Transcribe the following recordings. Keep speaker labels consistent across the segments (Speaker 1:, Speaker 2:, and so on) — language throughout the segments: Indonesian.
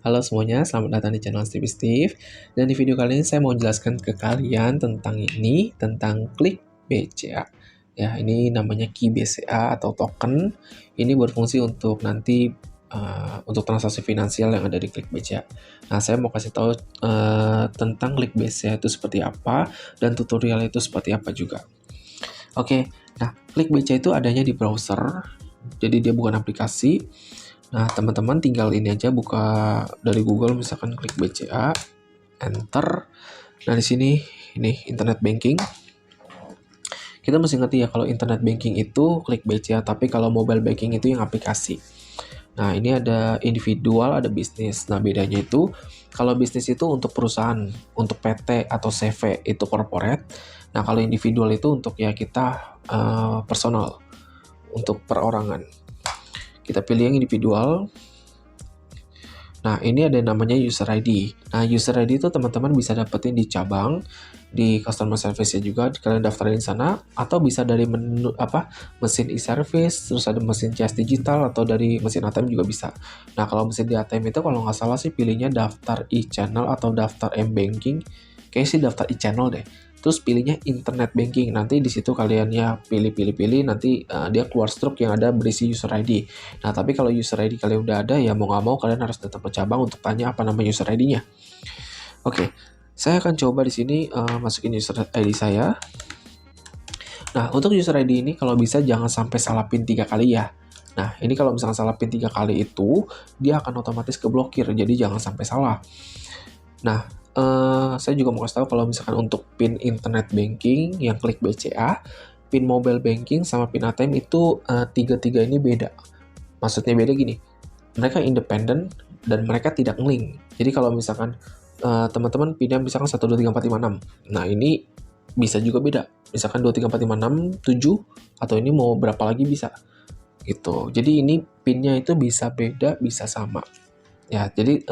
Speaker 1: Halo semuanya, selamat datang di channel Steve Steve. Dan di video kali ini saya mau jelaskan ke kalian tentang Klik BCA. Ya, ini namanya Key BCA atau token. Ini berfungsi untuk nanti untuk transaksi finansial yang ada di Klik BCA. Nah, saya mau kasih tahu tentang Klik BCA itu seperti apa dan tutorial itu seperti apa juga. Oke, nah Klik BCA itu adanya di browser, jadi dia bukan aplikasi. Nah, teman-teman tinggal ini aja buka dari Google, misalkan klik BCA, enter. Nah, di sini ini internet banking. Kita mesti ngerti ya kalau internet banking itu klik BCA, tapi kalau mobile banking itu yang aplikasi. Nah, ini ada individual, ada bisnis. Nah, bedanya itu kalau bisnis itu untuk perusahaan, untuk PT atau CV itu corporate. Nah, kalau individual itu untuk ya kita personal, untuk perorangan. Kita pilih yang individual. Nah, ini ada namanya user ID. Nah, user ID itu teman-teman bisa dapetin di cabang, di customer service-nya juga, kalian daftarin di sana, atau bisa dari menu mesin e-service, terus ada mesin cash digital, atau dari mesin ATM juga bisa. Nah, kalau mesin di ATM itu kalau nggak salah sih pilihnya daftar e-channel atau daftar m-banking. Kayaknya sih daftar e-channel deh. Terus pilihnya internet banking. Nanti di situ kalian ya pilih, nanti dia keluar struk yang ada berisi user ID. Nah, tapi kalau user ID kalian udah ada, ya mau nggak mau kalian harus datang ke cabang untuk tanya apa nama user ID-nya. Oke, saya akan coba di sini masukin user ID saya. Nah, untuk user ID ini kalau bisa jangan sampai salah PIN 3 kali ya. Nah, ini kalau misalkan salah PIN 3 kali itu, dia akan otomatis keblokir, jadi jangan sampai salah. Nah, saya juga mau kasih tahu kalau misalkan untuk PIN internet banking yang klik BCA, PIN mobile banking sama PIN ATM itu tiga-tiga ini beda. Maksudnya beda gini, mereka independen dan mereka tidak nge-link. Jadi kalau misalkan teman-teman PIN-nya misalkan 123456. Nah, ini bisa juga beda. Misalkan 23456 7 atau ini mau berapa lagi bisa. Gitu. Jadi ini PIN-nya itu bisa beda, bisa sama. Ya, jadi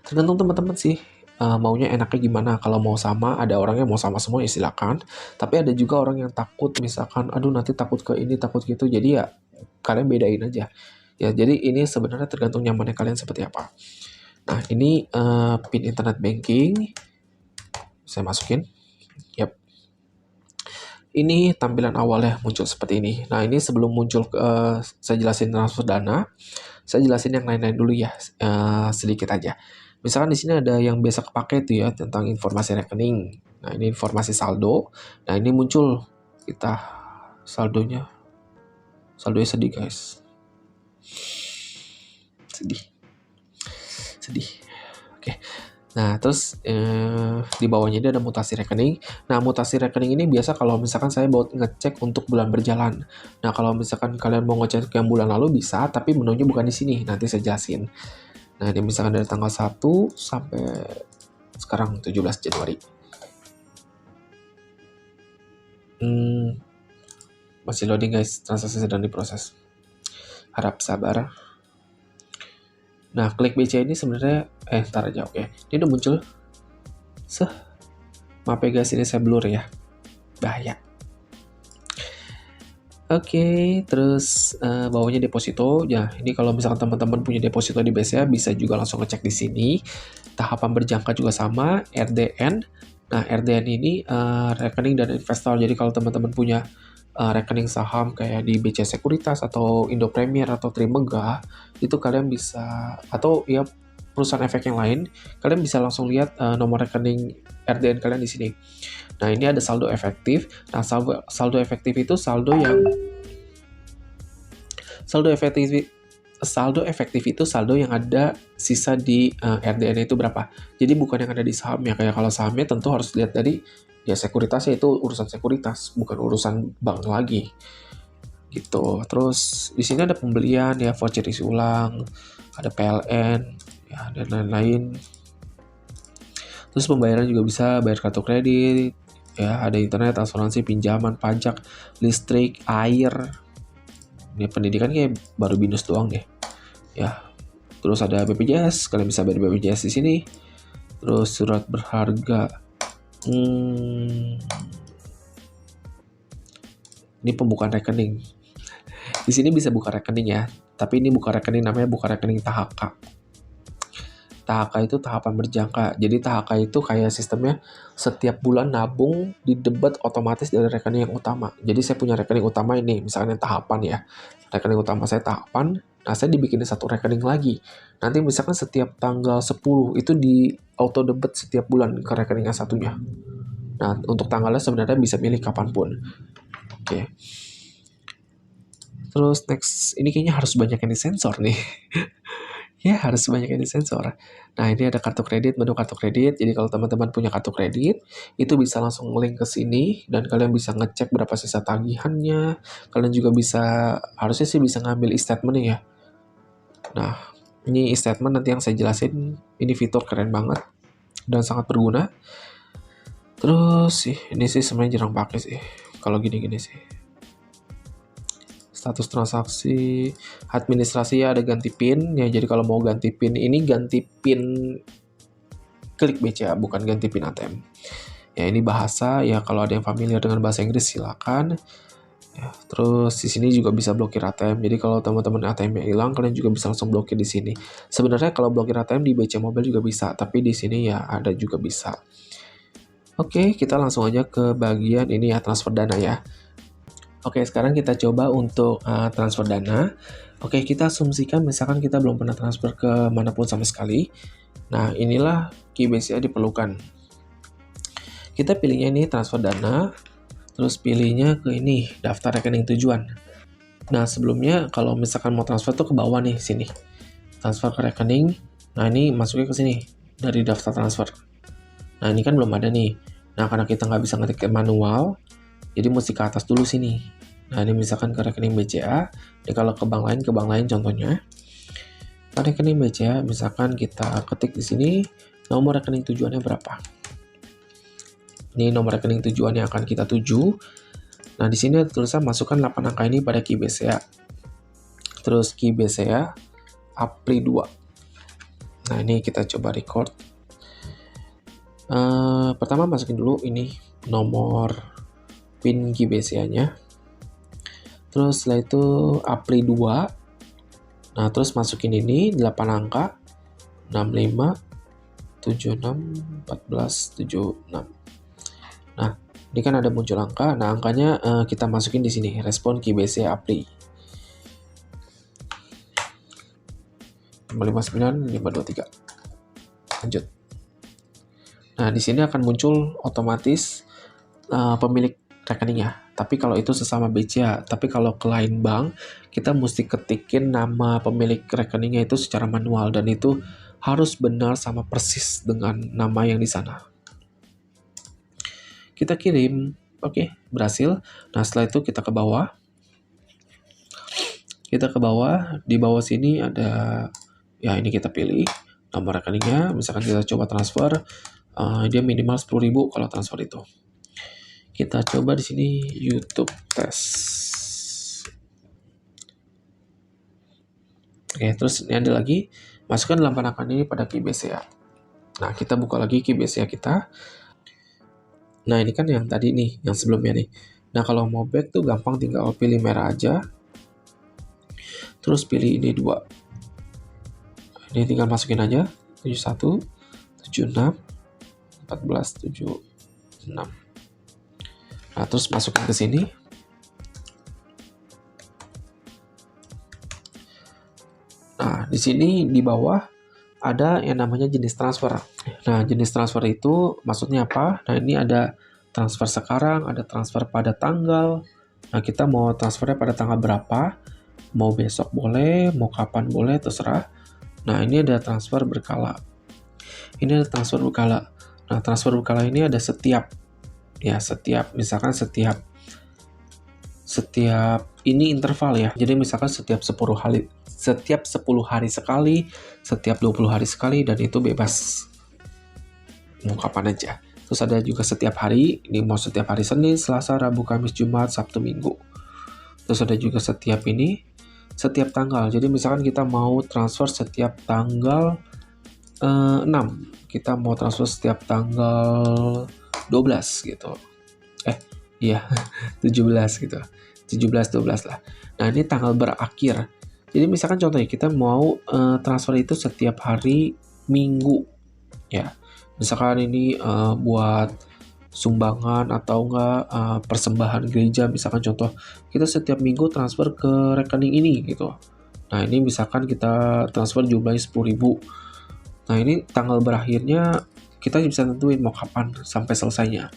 Speaker 1: tergantung teman-teman sih maunya enaknya gimana. Kalau mau sama, ada orang yang mau sama semua ya silakan. Tapi ada juga orang yang takut misalkan, aduh nanti takut ke ini, takut gitu. Jadi ya kalian bedain aja. Ya, jadi ini sebenarnya tergantung nyamannya kalian seperti apa. Nah, ini PIN internet banking. Saya masukin. Yap. Ini tampilan awalnya muncul seperti ini. Nah, ini sebelum muncul saya jelasin transfer dana. Saya jelasin yang lain-lain dulu ya, sedikit aja. Misalkan di sini ada yang biasa kepake itu ya, tentang informasi rekening. Nah, ini informasi saldo. Nah, ini muncul kita saldonya sedih guys. Sedih. Oke. Nah, terus di bawahnya ini ada mutasi rekening. Nah, mutasi rekening ini biasa kalau misalkan saya buat ngecek untuk bulan berjalan. Nah, kalau misalkan kalian mau ngecek yang bulan lalu bisa, tapi menunya bukan di sini. Nanti saya jelasin. Nah, ini misalkan dari tanggal 1 sampai sekarang 17 Januari. Masih loading guys, transaksi sedang diproses. Harap sabar. Nah, klik BCA ini sebenarnya ntar aja, oke. Ini udah muncul. Maaf ya guys, ini saya blur ya. Bahaya. Oke, terus bawahnya deposito. Ya, ini kalau misalkan teman-teman punya deposito di BCA bisa juga langsung ngecek di sini. Tahapan berjangka juga sama, RDN. Nah, RDN ini rekening dan investor. Jadi kalau teman-teman punya rekening saham kayak di BCA Sekuritas atau Indo Premier atau Trimegah, itu kalian bisa, atau ya perusahaan efek yang lain, kalian bisa langsung lihat nomor rekening RDN kalian di sini. Nah, ini ada saldo efektif. Nah, saldo efektif itu saldo itu saldo yang ada sisa di RDN itu berapa. Jadi bukan yang ada di sahamnya. Kayak kalau sahamnya tentu harus lihat dari ya sekuritasnya, itu urusan sekuritas, bukan urusan bank lagi. Gitu. Terus di sini ada pembelian ya, voucher isi ulang, ada PLN ya, dan lain-lain. Terus pembayaran juga bisa bayar kartu kredit, ya ada internet, asuransi, pinjaman, pajak, listrik, air. Ini pendidikan kayak baru BINUS doang deh. Ya. Terus ada BPJS, kalian bisa bayar BPJS di sini. Terus surat berharga. Ini pembukaan rekening. Di sini bisa buka rekening ya, tapi ini buka rekening namanya buka rekening THK. THK itu tahapan berjangka. Jadi THK itu kayak sistemnya setiap bulan nabung didebet otomatis dari rekening yang utama. Jadi saya punya rekening utama ini, misalnya tahapan ya. Rekening utama saya tahapan, nah saya dibikin satu rekening lagi. Nanti misalkan setiap tanggal 10 itu di auto debit setiap bulan ke rekening yang satunya. Nah, untuk tanggalnya sebenarnya bisa milih kapanpun. Oke. Terus next, ini kayaknya harus banyak yang disensor nih. Ya, harus banyak yang disensor. Nah, ini ada kartu kredit, menu kartu kredit. Jadi kalau teman-teman punya kartu kredit, itu bisa langsung link ke sini dan kalian bisa ngecek berapa sisa tagihannya. Kalian juga bisa, harusnya sih bisa ngambil e-statement ya. Nah, ini e-statement nanti yang saya jelasin. Ini fitur keren banget dan sangat berguna. Terus sih, ini sih sebenarnya jarang pakai sih. Kalau gini-gini sih. Status transaksi, administrasi ya ada ganti PIN ya. Jadi kalau mau ganti PIN, ini ganti PIN klik BCA, bukan ganti PIN ATM. Ya ini bahasa ya, kalau ada yang familiar dengan bahasa Inggris silakan. Ya, terus di sini juga bisa blokir ATM. Jadi kalau teman-teman ATM-nya hilang, kalian juga bisa langsung blokir di sini. Sebenarnya kalau blokir ATM di BCA Mobile juga bisa, tapi di sini ya ada juga bisa. Oke, kita langsung aja ke bagian ini ya, transfer dana ya. Oke, sekarang kita coba untuk transfer dana. Oke, kita asumsikan misalkan kita belum pernah transfer ke manapun sama sekali. Nah, inilah Key BCA diperlukan. Kita pilihnya ini transfer dana, terus pilihnya ke ini, daftar rekening tujuan. Nah, sebelumnya kalau misalkan mau transfer tuh ke bawah nih, sini. Transfer ke rekening. Nah, ini masuknya ke sini, dari daftar transfer. Nah, ini kan belum ada nih. Nah, karena kita nggak bisa ngetik manual, jadi mesti ke atas dulu sini. Nah, ini misalkan ke rekening BCA. Ini kalau ke bank lain contohnya. Ke rekening BCA, misalkan kita ketik di sini nomor rekening tujuannya berapa. Ini nomor rekening tujuan yang akan kita tuju. Nah, di sini ada tulisan masukkan 8 angka ini pada Key BCA. Terus Key BCA Apri 2. Nah, ini kita coba record. Pertama masukin dulu ini nomor PIN Key BCA-nya. Terus setelah itu Apri 2. Nah, terus masukin ini 8 angka 65 76 14 76. Nah, ini kan ada muncul angka. Nah, angkanya kita masukin di sini, respon Key BCA Apri 559 523. Lanjut. Nah, di sini akan muncul otomatis pemilik rekeningnya. Tapi kalau itu sesama BCA, tapi kalau ke lain bank, kita mesti ketikin nama pemilik rekeningnya itu secara manual dan itu harus benar sama persis dengan nama yang di sana. Kita kirim, oke, berhasil. Nah, setelah itu kita ke bawah. Kita ke bawah, di bawah sini ada, ya ini kita pilih nomor rekeningnya. Misalkan kita coba transfer, dia minimal 10.000 kalau transfer itu. Kita coba di sini YouTube test. Oke, terus ini ada lagi, masukkan 8 angka ini pada Key BCA. Nah, kita buka lagi Key BCA kita. Nah, ini kan yang tadi nih, yang sebelumnya nih. Nah, kalau mau back tuh gampang, tinggal pilih merah aja. Terus pilih ini 2. Ini tinggal masukin aja, 71, 76, 14, 76. Nah, terus masukin ke sini. Nah, di sini di bawah ada yang namanya jenis transfer. Nah, jenis transfer itu maksudnya apa? Nah, ini ada transfer sekarang, ada transfer pada tanggal. Nah, kita mau transfernya pada tanggal berapa? Mau besok boleh, mau kapan boleh, terserah. Nah, ini ada transfer berkala. Ini ada transfer berkala. Nah, transfer berkala ini ada setiap, misalkan setiap ini interval ya. Jadi misalkan setiap 10 hari sekali, setiap 20 hari sekali, dan itu bebas. Mau kapan aja. Terus ada juga setiap hari, ini mau setiap hari Senin, Selasa, Rabu, Kamis, Jumat, Sabtu, Minggu. Terus ada juga setiap tanggal. Jadi misalkan kita mau transfer setiap tanggal 6. Kita mau transfer setiap tanggal 12 gitu. 17 gitu. 17-12 lah. Nah, ini tanggal berakhir. Jadi misalkan contohnya kita mau transfer itu setiap hari minggu ya. Misalkan ini buat sumbangan atau enggak persembahan gereja, misalkan contoh kita setiap minggu transfer ke rekening ini gitu. Nah ini misalkan kita transfer jumlahnya 10.000. Nah ini tanggal berakhirnya kita bisa tentuin mau kapan sampai selesainya.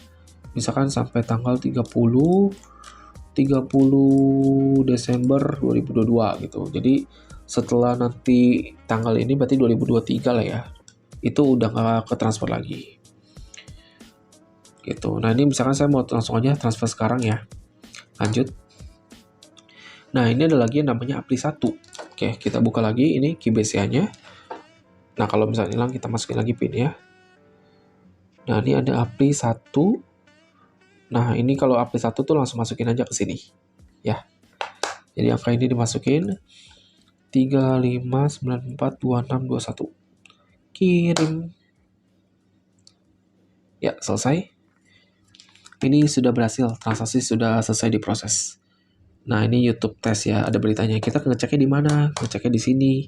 Speaker 1: Misalkan sampai tanggal 30 Desember 2022 gitu. Jadi setelah nanti tanggal ini berarti 2023 lah ya. Itu udah nggak ke transfer lagi. Gitu. Nah ini misalkan saya mau langsung aja transfer sekarang ya. Lanjut. Nah ini ada lagi yang namanya Apli 1. Oke, kita buka lagi ini KBCA-nya. Nah kalau misalnya hilang kita masukin lagi PIN ya. Nah ini ada Apli 1. Nah ini kalau Apli 1 tuh langsung masukin aja ke sini. Ya. Jadi angka ini dimasukin 35942621. Kirim. Ya, selesai. Ini sudah berhasil, transaksi sudah selesai diproses. Nah, ini YouTube tes ya, ada beritanya. Kita ngeceknya di mana? Ngeceknya di sini.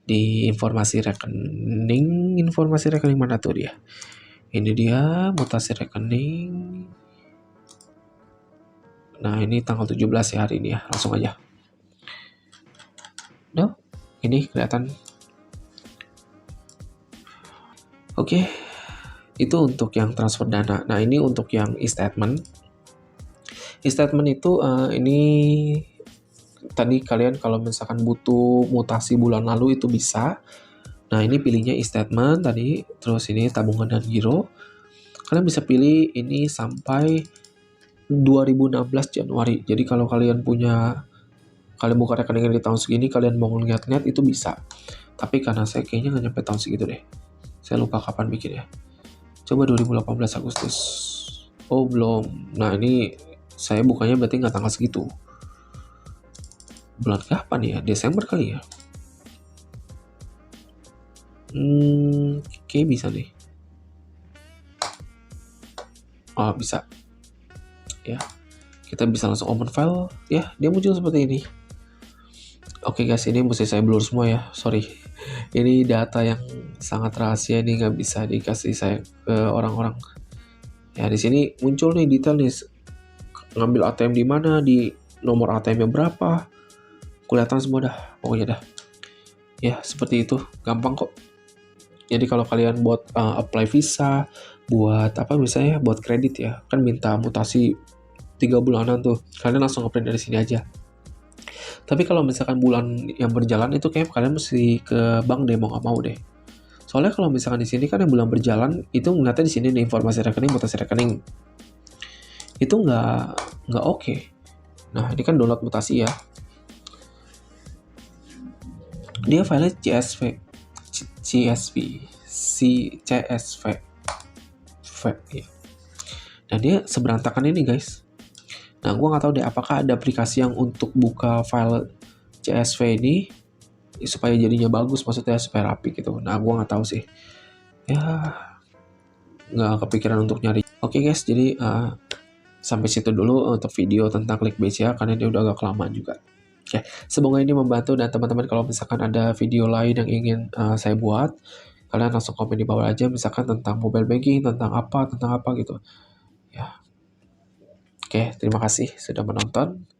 Speaker 1: Di informasi rekening mana tuh dia? Ini dia, mutasi rekening. Nah, ini tanggal 17 ya hari ini ya, langsung aja. Nah, ini kelihatan. Oke, itu untuk yang transfer dana. Nah, ini untuk yang e-statement. E-statement itu ini tadi kalian kalau misalkan butuh mutasi bulan lalu itu bisa. Nah, ini pilihnya e-statement tadi, terus ini tabungan dan giro. Kalian bisa pilih ini sampai 2016 Januari. Jadi kalau kalian buka rekening di tahun segini, kalian mau ngeliat-ngeliat itu bisa. Tapi karena saya kayaknya nggak nyampe tahun segitu deh. Saya lupa kapan bikin ya. Coba 2018 Agustus. Oh, belum. Nah, ini saya bukanya berarti nggak tanggal segitu. Bulan kapan ya? Desember kali ya? Kayak bisa nih. Oh, bisa. Ya. Kita bisa langsung open file. Ya, dia muncul seperti ini. Oke guys, ini mesti saya blur semua ya. Sorry. Ini data yang sangat rahasia, ini nggak bisa dikasih saya ke orang-orang. Ya, di sini muncul nih detail nih. Ngambil ATM di mana, di nomor ATM-nya berapa. Kelihatan semua dah, pokoknya dah. Ya, seperti itu. Gampang kok. Jadi kalau kalian buat apply visa, buat apa misalnya, buat kredit ya, kan minta mutasi 3 bulanan tuh. Kalian langsung ngeprint dari sini aja. Tapi kalau misalkan bulan yang berjalan itu kayak kalian mesti ke bank deh, mau nggak mau deh. Soalnya kalau misalkan di sini kan yang bulan berjalan itu ngeliatnya di sini nih informasi rekening, mutasi rekening. Itu nggak oke. Nah ini kan download mutasi ya. Dia filenya CSV, ya. Dan dia seberantakan ini guys. Nah gue nggak tahu deh apakah ada aplikasi yang untuk buka file CSV ini supaya jadinya bagus, maksudnya supaya rapi gitu. Nah gue nggak tahu sih. Ya nggak kepikiran untuk nyari. Oke guys, jadi sampai situ dulu untuk video tentang klik BCA karena dia udah agak kelamaan juga. Oke, semoga ini membantu, dan teman-teman kalau misalkan ada video lain yang ingin saya buat, kalian langsung komen di bawah aja, misalkan tentang mobile banking, tentang apa gitu. Ya. Oke, terima kasih sudah menonton.